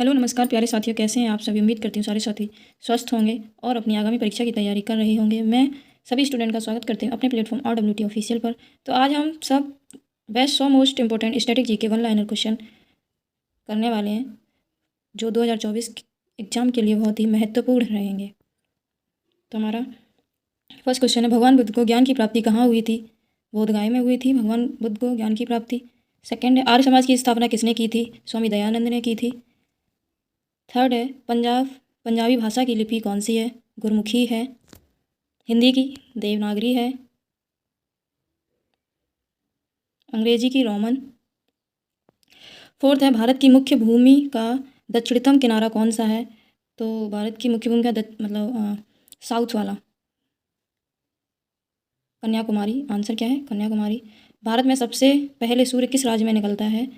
Hello नमस्कार प्यारे साथियों, कैसे हैं आप सभी। उम्मीद करती हूँ सारे साथी स्वस्थ होंगे और अपनी आगामी परीक्षा की तैयारी कर रहे होंगे। मैं सभी स्टूडेंट का स्वागत करती हूँ अपने प्लेटफॉर्म RWT ऑफिशियल पर। तो आज हम सब best 100 most important static GK one liner question करने वाले हैं, जो 2024 एग्जाम के लिए बहुत ही महत्वपूर्ण रहेंगे। तो हमारा फर्स्ट क्वेश्चन है, भगवान बुद्ध को ज्ञान की प्राप्ति कहाँ हुई थी। बोधगया में हुई थी भगवान बुद्ध को ज्ञान की प्राप्ति। सेकेंड है, आर्य समाज की स्थापना किसने की थी। स्वामी दयानंद ने की थी। थर्ड है, पंजाबी भाषा की लिपि कौन सी है। गुरमुखी है। हिंदी की देवनागरी है। अंग्रेजी की रोमन। फोर्थ है, भारत की मुख्य भूमि का दक्षिणतम किनारा कौन सा है। तो भारत की मुख्य भूमि का साउथ वाला कन्याकुमारी। आंसर क्या है, कन्याकुमारी। भारत में सबसे पहले सूर्य किस राज्य में निकलता है।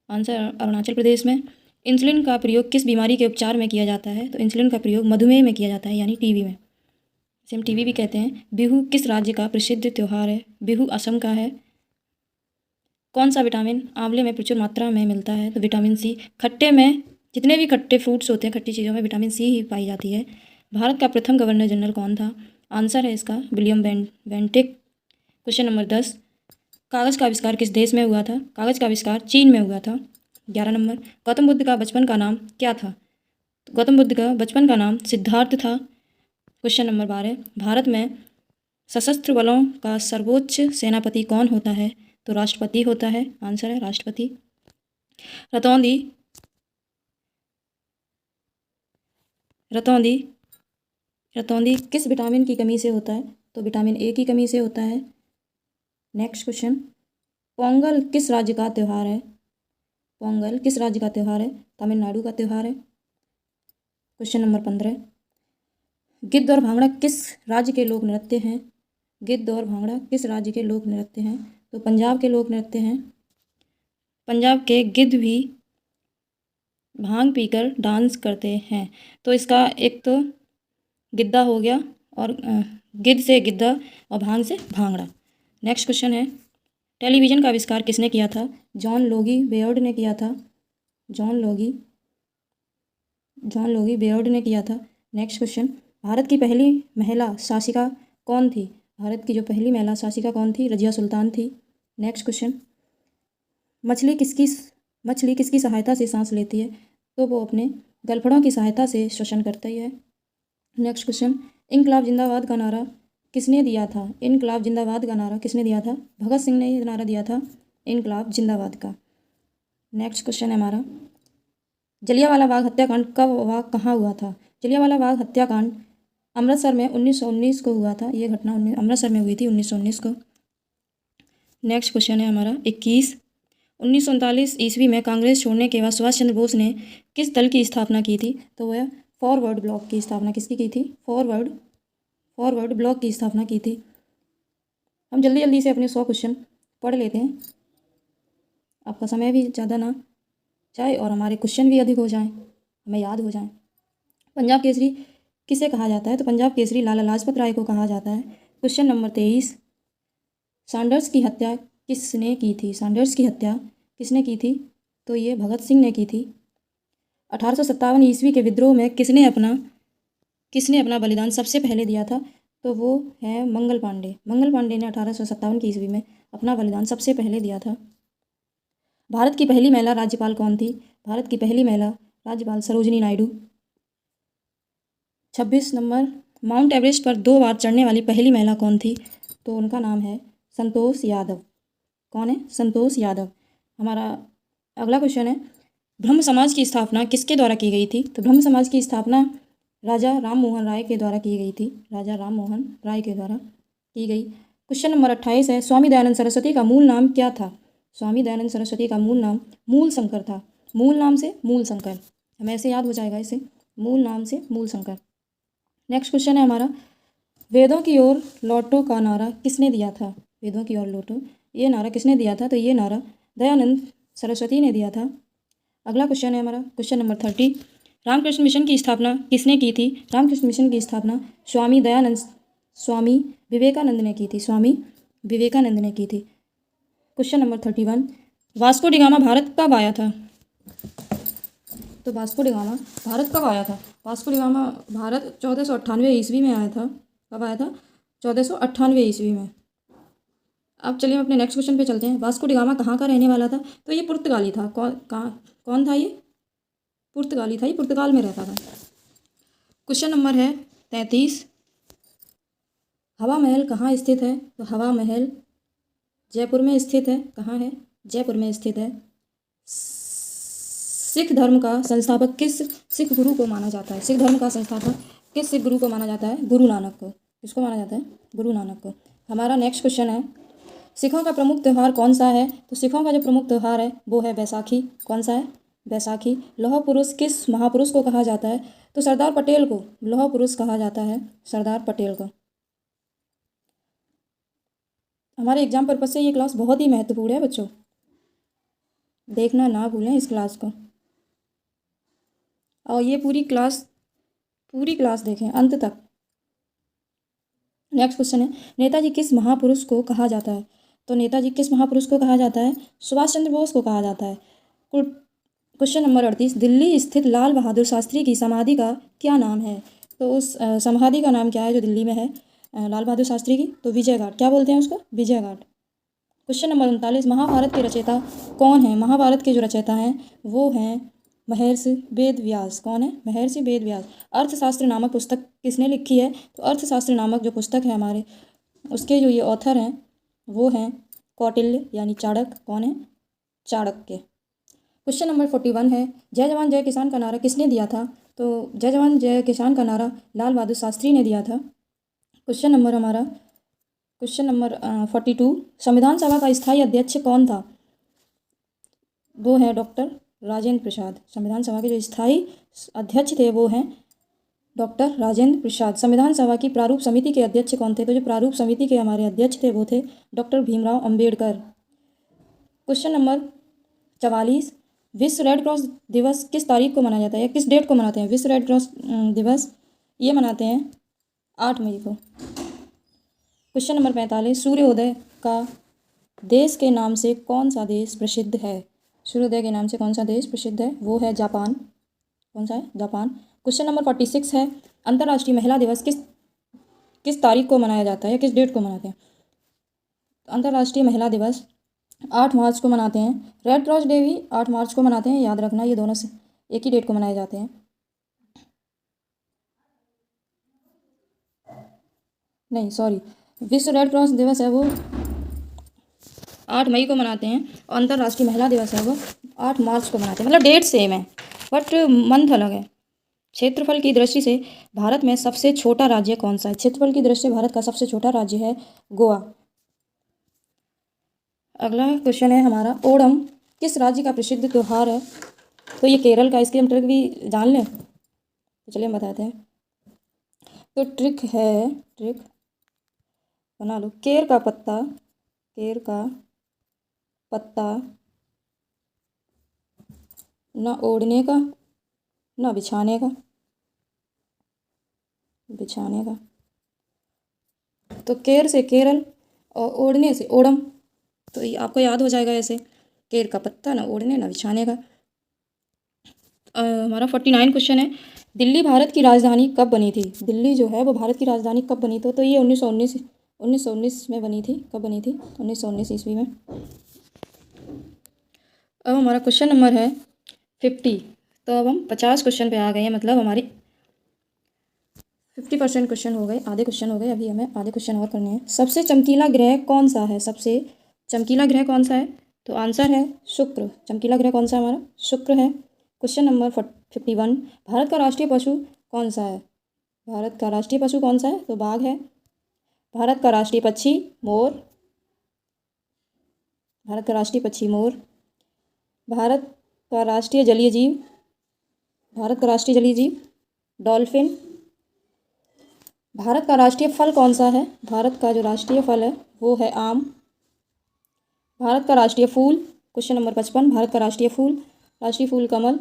आंसर अरुणाचल प्रदेश में। इंसुलिन का प्रयोग किस बीमारी के उपचार में किया जाता है। तो इंसुलिन का प्रयोग मधुमेह में किया जाता है, यानी टीबी में, जिसे हम टीबी भी कहते हैं। बिहू किस राज्य का प्रसिद्ध त्यौहार है। बिहू असम का है। कौन सा विटामिन आंवले में प्रचुर मात्रा में मिलता है। तो विटामिन सी। खट्टे में जितने भी खट्टे फ्रूट्स होते हैं, खट्टी चीज़ों में विटामिन सी ही पाई जाती है। भारत का प्रथम गवर्नर जनरल कौन था। आंसर है इसका विलियम बेंटिक। क्वेश्चन नंबर 10, कागज़ का आविष्कार किस देश में हुआ था। कागज़ का आविष्कार चीन में हुआ था। 11 नंबर, गौतम बुद्ध का बचपन का नाम क्या था। तो गौतम बुद्ध का बचपन का नाम सिद्धार्थ था। क्वेश्चन नंबर 12, भारत में सशस्त्र बलों का सर्वोच्च सेनापति कौन होता है। तो राष्ट्रपति होता है। आंसर है राष्ट्रपति। रतौंधी रतौंधी रतौंधी किस विटामिन की कमी से होता है। तो विटामिन ए की कमी से होता है। नेक्स्ट क्वेश्चन, पोंगल किस राज्य का त्यौहार है। पोंगल किस राज्य का त्यौहार है। तमिलनाडु का त्यौहार है। क्वेश्चन नंबर 15, गिद्ध और भांगड़ा किस राज्य के लोक नृत्य हैं। गिद्ध और भांगड़ा किस राज्य के लोक नृत्य हैं। तो पंजाब के लोक नृत्य हैं। पंजाब के गिद्ध भी भांग पीकर डांस करते हैं। तो इसका एक तो गिद्धा हो गया, और गिद्ध से गिद्धा और भांग से भांगड़ा। नेक्स्ट क्वेश्चन है, टेलीविज़न का आविष्कार किसने किया था। जॉन लोगी बेयर्ड ने किया था। जॉन लोगी बेयर्ड ने किया था। नेक्स्ट क्वेश्चन, भारत की पहली महिला शासिका कौन थी। भारत की जो पहली महिला शासिका कौन थी, रजिया सुल्तान थी। नेक्स्ट क्वेश्चन, मछली किसकी सहायता से सांस लेती है। तो वो अपने गलफड़ों की सहायता से श्वसन करती है। नेक्स्ट क्वेश्चन, इनकलाब जिंदाबाद का नारा किसने दिया था। इनकलाब जिंदाबाद का नारा किसने दिया था। भगत सिंह ने ये नारा दिया था, इनकलाब जिंदाबाद का। नेक्स्ट क्वेश्चन है हमारा, जलियांवाला बाग हत्याकांड कब व कहाँ हुआ था। जलियांवाला बाग हत्याकांड अमृतसर में 1919 को हुआ था। ये घटना अमृतसर में हुई थी 1919 को। नेक्स्ट क्वेश्चन है हमारा 21, 1939 ईस्वी में कांग्रेस छोड़ने के बाद सुभाष चंद्र बोस ने किस दल की स्थापना की थी। तो वह फॉरवर्ड ब्लॉक की स्थापना किसकी की थी। फॉरवर्ड ब्लॉक की स्थापना की थी। हम जल्दी जल्दी से अपने 100 क्वेश्चन पढ़ लेते हैं, आपका समय भी ज़्यादा ना जाए और हमारे क्वेश्चन भी अधिक हो जाएं, हमें याद हो जाएं। पंजाब केसरी किसे कहा जाता है। तो पंजाब केसरी लाला लाजपत राय को कहा जाता है। क्वेश्चन नंबर 23, सैंडर्स की हत्या किसने की थी। सैंडर्स की हत्या किसने की थी। तो ये भगत सिंह ने की थी। 1857 ईस्वी के विद्रोह में किसने अपना बलिदान सबसे पहले दिया था। तो वो है मंगल पांडे। मंगल पांडे ने 1857 की ईस्वी में अपना बलिदान सबसे पहले दिया था। भारत की पहली महिला राज्यपाल कौन थी। भारत की पहली महिला राज्यपाल Sarojini Naidu. 26 number, mount Everest पर 2 बार चढ़ने वाली पहली महिला कौन थी। तो उनका नाम है संतोष यादव। कौन है, संतोष यादव। हमारा अगला क्वेश्चन है, ब्रह्म समाज की स्थापना किसके द्वारा की गई थी। तो ब्रह्म समाज की स्थापना राजा राम मोहन राय के द्वारा की गई थी। राजा राम मोहन राय के द्वारा की गई। क्वेश्चन नंबर 28 है, स्वामी दयानंद सरस्वती का मूल नाम क्या था। स्वामी दयानंद सरस्वती का मूल नाम मूल शंकर था। मूल नाम से मूल शंकर, हमें ऐसे याद हो जाएगा इसे, मूल नाम से मूल शंकर। नेक्स्ट क्वेश्चन है हमारा, वेदों की ओर लौटो का नारा किसने दिया था। वेदों की ओर लौटो, ये नारा किसने दिया था। तो ये नारा दयानंद सरस्वती ने दिया था। अगला क्वेश्चन है हमारा क्वेश्चन नंबर 30, रामकृष्ण मिशन की स्थापना किसने की थी। रामकृष्ण मिशन की स्थापना स्वामी विवेकानंद ने की थी। स्वामी विवेकानंद ने की थी। Question number 31, Vasco da Gama Bharat कब आया था। तो वास्को डी गामा भारत कब आया था? वास्को डी गामा भारत 1498 ईस्वी में आया था। कब आया था? 1498 ईस्वी में। अब चलिए हम अपने नेक्स्ट क्वेश्चन पे चलते हैं। वास्को डी गामा कहाँ का रहने वाला था? तो ये पुर्तगाली था। कौन था ये? पुर्तगाली था, ये पुर्तगाल में रहता था। क्वेश्चन नंबर है 33। हवा महल कहाँ स्थित है? तो हवा महल जयपुर में स्थित है। कहाँ है? जयपुर में स्थित है। सिख धर्म का संस्थापक किस सिख गुरु को माना जाता है? सिख धर्म का संस्थापक किस सिख गुरु को माना जाता है? गुरु नानक को। किसको माना जाता है? गुरु नानक को। हमारा नेक्स्ट क्वेश्चन है, सिखों का प्रमुख त्यौहार कौन सा है? तो सिखों का जो प्रमुख त्यौहार है वो है बैसाखी। कौन सा है? बैसाखी। लौह पुरुष किस महापुरुष को कहा जाता है? तो सरदार पटेल को लौह पुरुष कहा जाता है, सरदार पटेल को। हमारे एग्जाम पर्पज से ये क्लास बहुत ही महत्वपूर्ण है बच्चों, देखना ना भूलें इस क्लास को, और ये पूरी क्लास देखें अंत तक। नेक्स्ट क्वेश्चन है, नेताजी किस महापुरुष को कहा जाता है? तो नेताजी किस महापुरुष को कहा जाता है? सुभाष चंद्र बोस को कहा जाता है। क्वेश्चन नंबर 38, दिल्ली स्थित लाल बहादुर शास्त्री की समाधि का क्या नाम है? तो उस समाधि का नाम क्या है जो दिल्ली में है लाल बहादुर शास्त्री की? तो विजय घाट। क्या बोलते हैं उसको? विजय घाट। क्वेश्चन नंबर 39, महाभारत के रचयिता कौन है? महाभारत के जो रचयिता हैं वो हैं महर्षि वेद व्यास। कौन है? महर्षि वेद व्यास। अर्थशास्त्र नामक पुस्तक किसने लिखी है? तो अर्थशास्त्र नामक जो पुस्तक है हमारे, उसके जो ये ऑथर हैं वो हैं कौटिल्य यानी चाणक्य। कौन है? चाणक्य। क्वेश्चन नंबर 41 है, जय जवान जय किसान का नारा किसने दिया था? तो जय जवान जय किसान का नारा लाल बहादुर शास्त्री ने दिया था। क्वेश्चन नंबर 42, संविधान सभा का स्थायी अध्यक्ष कौन था? वो है डॉक्टर राजेंद्र प्रसाद। संविधान सभा के जो स्थायी अध्यक्ष थे वो हैं डॉक्टर राजेंद्र प्रसाद। संविधान सभा की प्रारूप समिति के अध्यक्ष कौन थे? तो जो प्रारूप समिति के हमारे अध्यक्ष थे वो थे doctor Bhimrao Ambedkar. Question number 44, विश्व रेड क्रॉस दिवस किस तारीख को मनाया जाता है या किस डेट को मनाते हैं? विश्व रेड क्रॉस दिवस ये मनाते हैं 8 मई को। क्वेश्चन नंबर 45, सूर्योदय का देश के नाम से कौन सा देश प्रसिद्ध है? सूर्योदय के नाम से कौन सा देश प्रसिद्ध है? वो है जापान। कौन सा है? जापान। क्वेश्चन नंबर 46 है, अंतर्राष्ट्रीय महिला दिवस किस तारीख को मनाया जाता है या किस डेट को मनाते हैं? अंतर्राष्ट्रीय महिला दिवस 8 मार्च को मनाते हैं। रेड क्रॉस डे भी 8 मार्च को मनाते हैं, याद रखना ये दोनों से एक ही डेट को मनाए जाते हैं। नहीं सॉरी, विश्व रेड क्रॉस दिवस है वो 8 मई को मनाते हैं और अंतर्राष्ट्रीय महिला दिवस है वो 8 मार्च को मनाते हैं। मतलब डेट सेम है बट मंथ अलग है। क्षेत्रफल की दृष्टि से भारत में सबसे छोटा राज्य कौन सा है? क्षेत्रफल की दृष्टि से भारत का सबसे छोटा राज्य है गोवा। अगला क्वेश्चन है हमारा, ओणम किस राज्य का प्रसिद्ध त्यौहार है? तो ये केरल का। इसकी हम ट्रिक भी जान लें तो चलिए हम बताते हैं। तो ट्रिक बना लो, केर का पत्ता ना ओढ़ने का ना बिछाने का। तो केर से केरल और ओढ़ने से ओणम। तो ये आपको याद हो जाएगा ऐसे, केर का पत्ता ना ओढ़ने ना बिछाने का। हमारा 49 क्वेश्चन है, दिल्ली भारत की राजधानी कब बनी थी? दिल्ली जो है वो भारत की राजधानी कब बनी थी? तो ये 1919 में बनी थी। कब बनी थी? 1919 ईस्वी में। अब हमारा क्वेश्चन नंबर है 50। तो अब हम 50 क्वेश्चन पे आ गए हैं, मतलब हमारी 50% क्वेश्चन हो गए, आधे क्वेश्चन हो गए। अभी हमें आधे क्वेश्चन और करने हैं। सबसे चमकीला ग्रह कौन सा है? सबसे चमकीला ग्रह कौन सा है? तो आंसर है शुक्र। चमकीला ग्रह कौन सा है हमारा? शुक्र है। क्वेश्चन नंबर 51, भारत का राष्ट्रीय पशु कौन सा है? भारत का राष्ट्रीय पशु कौन सा है? तो बाघ है। भारत का राष्ट्रीय पक्षी मोर। भारत का राष्ट्रीय पक्षी मोर। भारत का राष्ट्रीय जलीय जीव डॉल्फिन। भारत का राष्ट्रीय फल कौन सा है? भारत का जो राष्ट्रीय फल है वो है आम। भारत का राष्ट्रीय फूल, क्वेश्चन नंबर 55, भारत का राष्ट्रीय फूल कमल।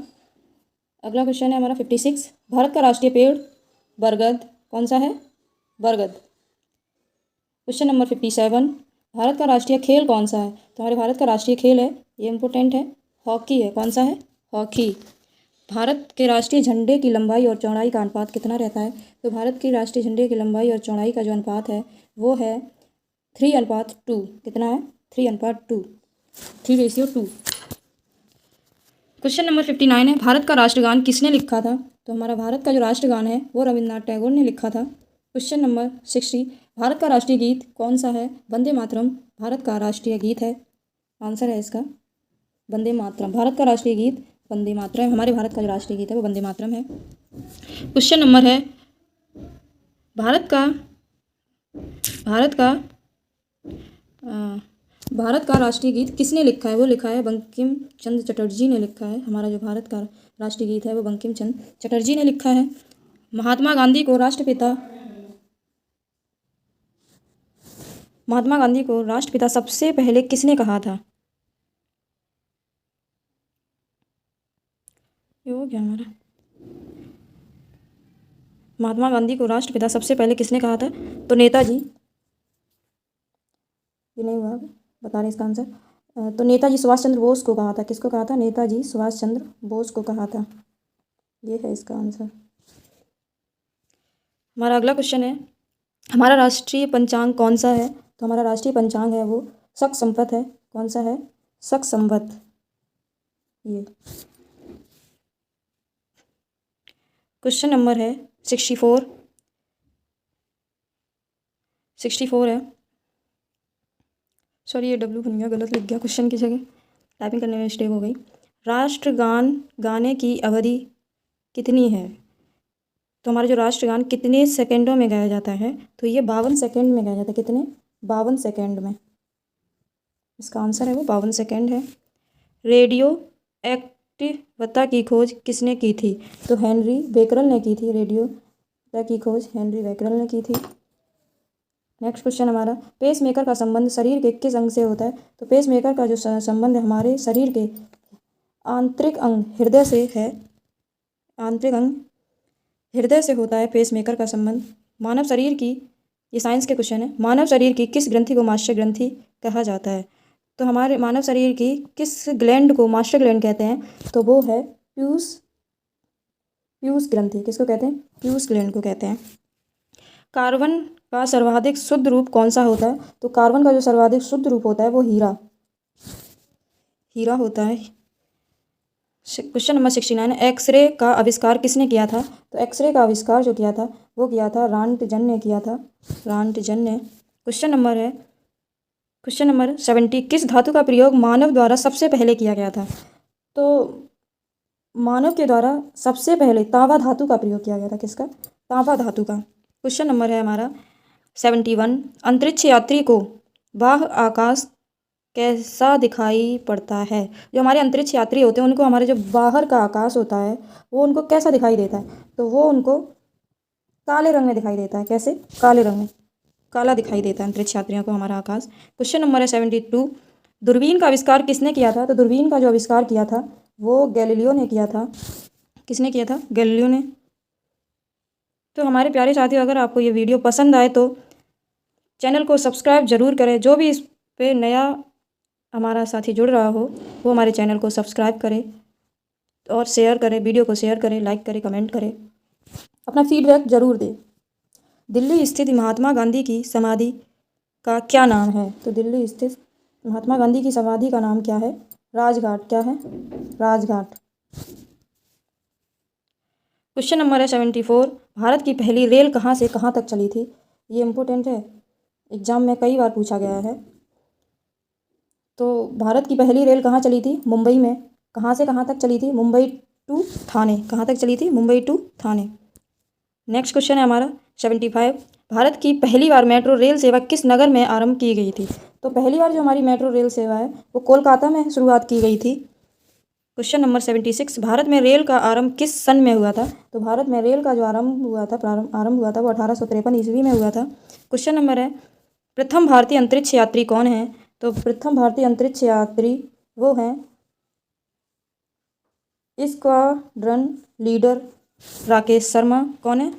अगला क्वेश्चन है हमारा 56, भारत का राष्ट्रीय पेड़ बरगद। कौन सा है? बरगद। क्वेश्चन नंबर 57, भारत का राष्ट्रीय खेल कौन सा है? तो हमारे भारत का राष्ट्रीय खेल है, ये इंपॉर्टेंट है, हॉकी है। कौन सा है? हॉकी। भारत के राष्ट्रीय झंडे की लंबाई और चौड़ाई का अनुपात कितना रहता है? तो भारत की राष्ट्रीय झंडे की लंबाई और चौड़ाई का जो अनुपात है वो है 3:2। कितना है? 3:2, 3:2। क्वेश्चन नंबर 59 है, भारत का राष्ट्रगान किसने लिखा था? तो हमारा भारत का जो राष्ट्रगान है वो रविन्द्रनाथ टैगोर ने लिखा था। क्वेश्चन नंबर 60, भारत का राष्ट्रीय गीत कौन सा है? वंदे मातरम भारत का राष्ट्रीय गीत है। आंसर है इसका वंदे मातरम। भारत का राष्ट्रीय गीत वंदे मातरम। हमारे भारत का जो राष्ट्रीय गीत है वो वंदे मातरम है। क्वेश्चन नंबर है, भारत का राष्ट्रीय गीत किसने लिखा है? वो लिखा है बंकिम चंद्र चटर्जी ने लिखा है। हमारा जो भारत का राष्ट्रीय गीत है वो बंकिम चंद्र चटर्जी ने लिखा है। महात्मा गांधी को राष्ट्रपिता सबसे पहले किसने कहा था? ये हो गया हमारा। महात्मा गांधी को राष्ट्रपिता सबसे पहले किसने कहा था? तो नेताजी। ये नहीं हुआ, बता रहे इसका आंसर। तो नेताजी सुभाष चंद्र बोस को कहा था। किसको कहा था? नेताजी सुभाष चंद्र बोस को कहा था। ये है इसका आंसर। हमारा अगला क्वेश्चन है, हमारा राष्ट्रीय पंचांग कौन सा है? तो हमारा राष्ट्रीय पंचांग है वो शक संवत है। कौन सा है? शक संवत। ये क्वेश्चन नंबर है 64 है। सॉरी, ये डब्ल्यू बन गया, गलत लिख गया क्वेश्चन की जगह, टाइपिंग करने में मिस्टेक हो गई। राष्ट्रगान गाने की अवधि कितनी है? तो हमारा जो राष्ट्रगान कितने सेकंडों में गाया जाता है? तो ये 52 सेकंड में गाया जाता है। कितने? 52 सेकंड में। इसका आंसर है वो 52 सेकंड है। रेडियो एक्टिवता की खोज किसने की थी? तो हेनरी बेकरल ने की थी। रेडियो की खोज हेनरी बेकरल ने की थी। नेक्स्ट क्वेश्चन हमारा, पेसमेकर का संबंध शरीर के किस अंग से होता है? तो पेसमेकर का जो संबंध हमारे शरीर के आंतरिक अंग हृदय से है। आंतरिक अंग हृदय से होता है पेसमेकर का संबंध। मानव शरीर की, ये साइंस के क्वेश्चन है, मानव शरीर की किस ग्रंथि को मास्टर ग्रंथि कहा जाता है? तो हमारे मानव शरीर की किस ग्लैंड को मास्टर ग्लैंड कहते हैं? तो वो है पीयूष ग्रंथि। किसको कहते हैं? पीयूष ग्लैंड को कहते हैं। कार्बन का सर्वाधिक शुद्ध रूप कौन सा होता है? तो कार्बन का जो सर्वाधिक शुद्ध रूप होता है वो हीरा होता है। क्वेश्चन नंबर 69, एक्सरे का आविष्कार किसने किया था? तो एक्सरे का आविष्कार जो किया था वो किया था रांटजन ने किया था। रांटजन ने। क्वेश्चन नंबर 70, किस धातु का प्रयोग मानव द्वारा सबसे पहले किया गया था? तो मानव के द्वारा सबसे पहले तांबा धातु का प्रयोग किया गया था। किसका? तांबा धातु का। क्वेश्चन नंबर है हमारा 71, अंतरिक्ष यात्री को बाह्य आकाश कैसा दिखाई पड़ता है? जो हमारे अंतरिक्ष यात्री होते हैं उनको हमारे जो बाहर का आकाश होता है वो उनको कैसा दिखाई देता है? तो वो उनको काले रंग में दिखाई देता है। कैसे? काले रंग में, काला दिखाई देता है अंतरिक्ष यात्रियों को हमारा आकाश। क्वेश्चन नंबर है 72, दूरबीन का आविष्कार किसने किया था? तो दूरबीन का जो आविष्कार किया था वो गैलीलियो ने किया था। किसने किया था? गैलीलियो ने। तो हमारे प्यारे साथियों, अगर आपको ये वीडियो पसंद आए तो चैनल को सब्सक्राइब जरूर करें। जो भी इस पे नया हमारा साथी जुड़ रहा हो वो हमारे चैनल को सब्सक्राइब करे और शेयर करें, वीडियो को शेयर करें, लाइक करें, कमेंट करें, अपना फीडबैक जरूर दें। दिल्ली स्थित महात्मा गांधी की समाधि का क्या नाम है? तो दिल्ली स्थित महात्मा गांधी की समाधि का नाम क्या है? राजघाट। क्या है? राजघाट। क्वेश्चन नंबर है 74, भारत की पहली रेल कहाँ से कहाँ तक चली थी? ये इम्पोर्टेंट है, एग्जाम में कई बार पूछा गया है। तो भारत की पहली रेल कहाँ चली थी? मुंबई में। कहाँ से कहाँ तक चली थी? मुंबई टू थाने। कहाँ तक चली थी? Mumbai to Thane. Next question है हमारा 75, भारत की पहली बार मेट्रो रेल सेवा किस नगर में आरंभ की गई थी? तो पहली बार जो हमारी मेट्रो रेल सेवा है वो कोलकाता में शुरुआत की गई थी। क्वेश्चन नंबर 76, भारत में रेल का आरंभ किस सन में हुआ था? तो भारत में रेल का जो आरंभ हुआ था वो 1853 ईस्वी में हुआ था। क्वेश्चन नंबर है, प्रथम भारतीय अंतरिक्ष यात्री कौन है? तो प्रथम भारतीय अंतरिक्ष यात्री वो हैं स्क्वाड्रन लीडर राकेश शर्मा। कौन है?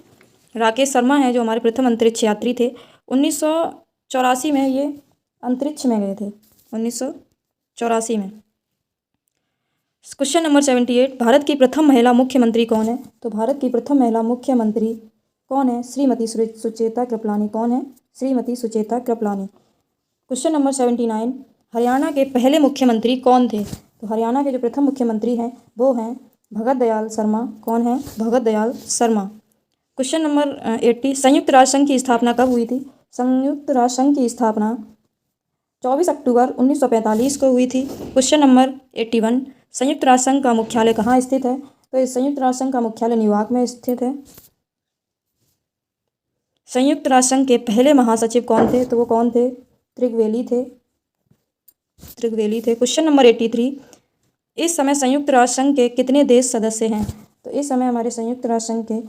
राकेश शर्मा है जो हमारे प्रथम अंतरिक्ष यात्री थे। 1984 में ये अंतरिक्ष में गए थे। 1984 में। क्वेश्चन नंबर 78, भारत की प्रथम महिला मुख्यमंत्री कौन है? तो भारत की प्रथम महिला मुख्यमंत्री कौन है? श्रीमती सुचेता कृपलानी। कौन है? श्रीमती सुचेता कृपलानी। क्वेश्चन नंबर 79, हरियाणा के पहले मुख्यमंत्री कौन थे? तो हरियाणा के जो प्रथम मुख्यमंत्री हैं वो हैं भगत दयाल शर्मा। कौन है? भगत दयाल शर्मा। क्वेश्चन नंबर 80, संयुक्त राष्ट्र संघ की स्थापना कब हुई थी? संयुक्त राष्ट्र संघ की स्थापना 24 अक्टूबर 1945 को हुई थी। क्वेश्चन नंबर 81, संयुक्त राष्ट्र संघ का मुख्यालय कहाँ स्थित है? तो इस संयुक्त राष्ट्र संघ का मुख्यालय न्यूयॉर्क में स्थित है। संयुक्त राष्ट्र संघ के पहले महासचिव कौन थे? तो वो कौन थे? त्रिगवेली थे। क्वेश्चन नंबर 83, इस समय संयुक्त राष्ट्र संघ के कितने देश सदस्य हैं? तो इस समय हमारे संयुक्त राष्ट्र संघ के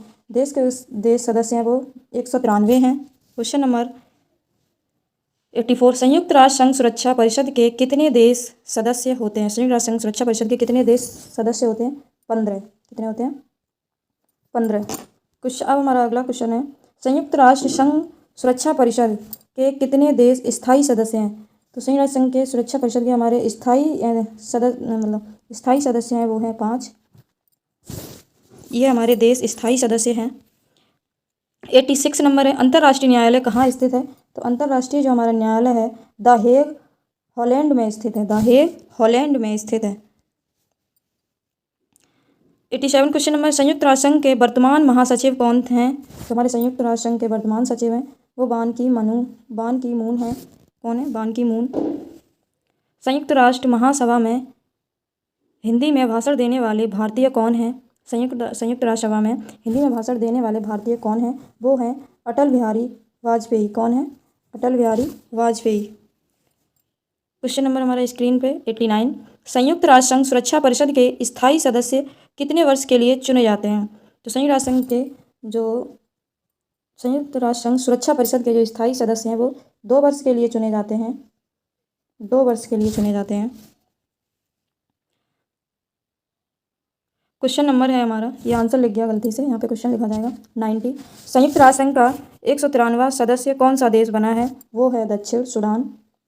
देश सदस्य हैं वो 193 हैं। क्वेश्चन नंबर 84, संयुक्त राष्ट्र संघ सुरक्षा परिषद के कितने देश सदस्य होते हैं? संयुक्त राष्ट्र संघ सुरक्षा परिषद के कितने देश सदस्य होते हैं? 15। कितने होते हैं? 15। अब हमारा अगला क्वेश्चन है, संयुक्त राष्ट्र संघ सुरक्षा परिषद के कितने देश स्थायी सदस्य हैं? तो संयुक्त राष्ट्र संघ के सुरक्षा परिषद के हमारे स्थायी सदस्य हैं वो हैं 5। ये हमारे देश स्थायी सदस्य हैं। 86 नंबर है, अंतर्राष्ट्रीय न्यायालय कहाँ स्थित है? तो अंतर्राष्ट्रीय जो हमारा न्यायालय है द हेग हॉलैंड में स्थित है। द हेग हॉलैंड में स्थित है। 87 क्वेश्चन नंबर, संयुक्त राष्ट्र संघ के वर्तमान महासचिव कौन हैं? तो हमारे संयुक्त राष्ट्र संघ के वर्तमान सचिव हैं वो बान की मून है। कौन है? बान की मून। संयुक्त राष्ट्र महासभा में हिंदी में भाषण देने वाले भारतीय कौन हैं? संयुक्त राष्ट्र सभा में हिंदी में भाषण देने वाले भारतीय कौन हैं? वो हैं अटल बिहारी वाजपेयी। कौन है? अटल बिहारी वाजपेयी। क्वेश्चन नंबर हमारे स्क्रीन पे 89, संयुक्त राष्ट्र संघ सुरक्षा परिषद के स्थायी सदस्य कितने वर्ष के लिए चुने जाते हैं? तो संयुक्त राष्ट्र संघ सुरक्षा परिषद के जो स्थायी सदस्य हैं वो 2 वर्ष के लिए चुने जाते हैं। 2 वर्ष के लिए चुने जाते हैं। क्वेश्चन नंबर है हमारा, ये आंसर लिख गया गलती से, यहाँ पे क्वेश्चन लिखा जाएगा 90, संयुक्त राष्ट्र संघ का 193वां सदस्य कौन सा देश बना है? वो है दक्षिण सूडान।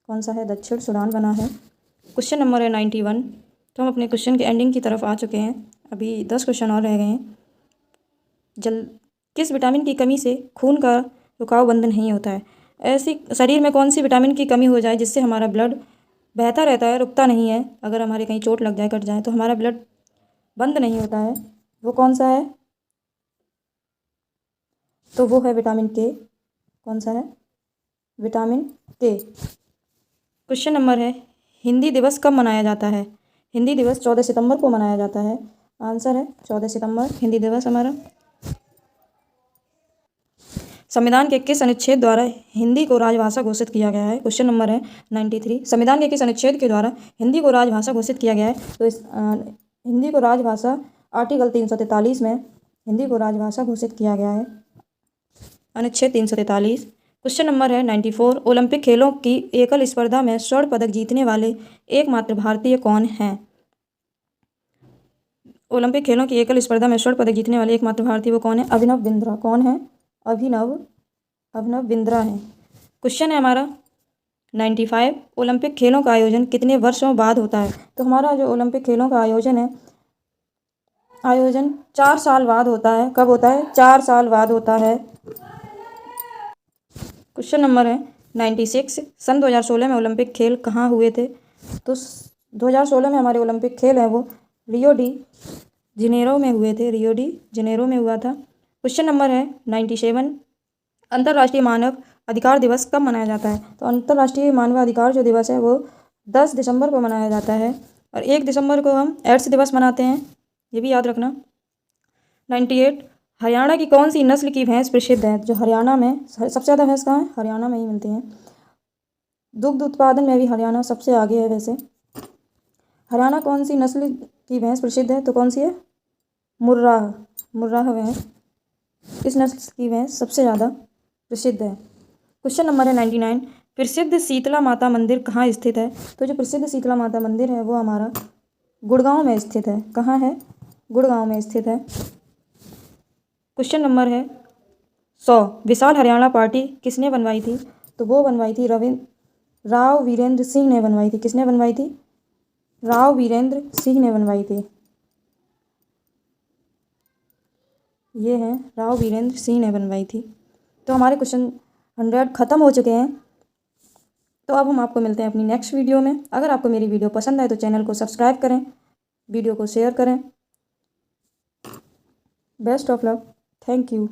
कौन सा है? दक्षिण सूडान बना है। क्वेश्चन नंबर है 91। तो हम अपने क्वेश्चन के एंडिंग की तरफ आ चुके हैं, अभी 10 क्वेश्चन और रह गए हैं। किस विटामिन की कमी से खून का रुकाव बंद नहीं होता है? ऐसी शरीर में कौन सी विटामिन की कमी हो जाए जिससे हमारा ब्लड बहता रहता है, रुकता नहीं है, अगर हमारे कहीं चोट लग जाए, कट जाए तो हमारा ब्लड बंद नहीं होता है, वो कौन सा है? तो वो है विटामिन के। कौन सा है? विटामिन के। क्वेश्चन नंबर है, हिंदी दिवस कब मनाया जाता है? हिंदी दिवस 14 सितंबर को मनाया जाता है। आंसर है 14 सितंबर हिंदी दिवस हमारा। संविधान के किस अनुच्छेद द्वारा हिंदी को राजभाषा घोषित किया गया है? क्वेश्चन नंबर है 93, संविधान के किस अनुच्छेद के द्वारा हिंदी को राजभाषा घोषित किया गया है? तो इस हिंदी को राजभाषा आर्टिकल 343 में हिंदी को राजभाषा घोषित किया गया है, अनुच्छेद 343। क्वेश्चन नंबर है 94, ओलंपिक खेलों की एकल स्पर्धा में स्वर्ण पदक जीतने वाले एकमात्र भारतीय कौन हैं? ओलंपिक खेलों की एकल स्पर्धा में स्वर्ण पदक जीतने वाले एकमात्र भारतीय वो कौन है? अभिनव बिंद्रा। कौन है? अभिनव बिंद्रा है। क्वेश्चन है हमारा 95, ओलंपिक खेलों का आयोजन कितने वर्षों बाद होता है? तो हमारा जो ओलंपिक खेलों का आयोजन है, आयोजन 4 साल बाद होता है। कब होता है? 4 साल बाद होता है। क्वेश्चन नंबर है 96, सन 2016 में ओलंपिक खेल कहाँ हुए थे? तो 2016 में हमारे ओलंपिक खेल हैं वो रियो डी जनेरो में हुए थे। रियो डी जनेरो में हुआ था। क्वेश्चन नंबर है 97, अंतर्राष्ट्रीय मानव अधिकार दिवस कब मनाया जाता है? तो अंतर्राष्ट्रीय मानव अधिकार जो दिवस है वो 10 दिसंबर को मनाया जाता है, और 1 दिसंबर को हम एड्स दिवस मनाते हैं, ये भी याद रखना। 98, हरियाणा की कौन सी नस्ल की भैंस प्रसिद्ध है? जो हरियाणा में सबसे ज़्यादा भैंस कहाँ है? हरियाणा में ही मिलती हैं। दुग्ध उत्पादन में भी हरियाणा सबसे आगे है। वैसे हरियाणा कौन सी नस्ल की भैंस प्रसिद्ध है? तो कौन सी है? मुर्राह भैंस, इस नस्ल की भैंस सबसे ज़्यादा प्रसिद्ध है। क्वेश्चन नंबर है 99, प्रसिद्ध शीतला माता मंदिर कहाँ स्थित है? तो जो प्रसिद्ध शीतला माता मंदिर है वो हमारा गुड़गांव में स्थित है। कहाँ है? गुड़गांव में स्थित है। क्वेश्चन नंबर है 100, विशाल हरियाणा पार्टी किसने बनवाई थी? तो वो बनवाई थी राव वीरेंद्र सिंह ने बनवाई थी। किसने बनवाई थी? राव वीरेंद्र सिंह ने बनवाई थी? ये हैं राव वीरेंद्र सिंह ने बनवाई थी। तो हमारे क्वेश्चन 100 ख़त्म हो चुके हैं। तो अब हम आपको मिलते हैं अपनी नेक्स्ट वीडियो में। अगर आपको मेरी वीडियो पसंद आए तो चैनल को सब्सक्राइब करें, वीडियो को शेयर करें। Best of luck. Thank you.